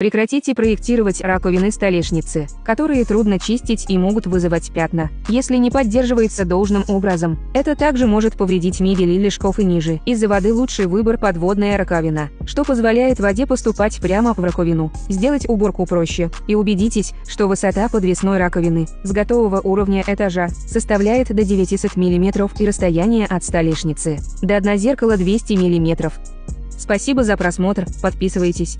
Прекратите проектировать раковины столешницы, которые трудно чистить и могут вызывать пятна, если не поддерживается должным образом. Это также может повредить мебель или шкафы ниже. Из-за воды лучший выбор подводная раковина, что позволяет воде поступать прямо в раковину. Сделать уборку проще, и убедитесь, что высота подвесной раковины с готового уровня этажа составляет до 900 мм и расстояние от столешницы до дна зеркала 200 мм. Спасибо за просмотр, подписывайтесь.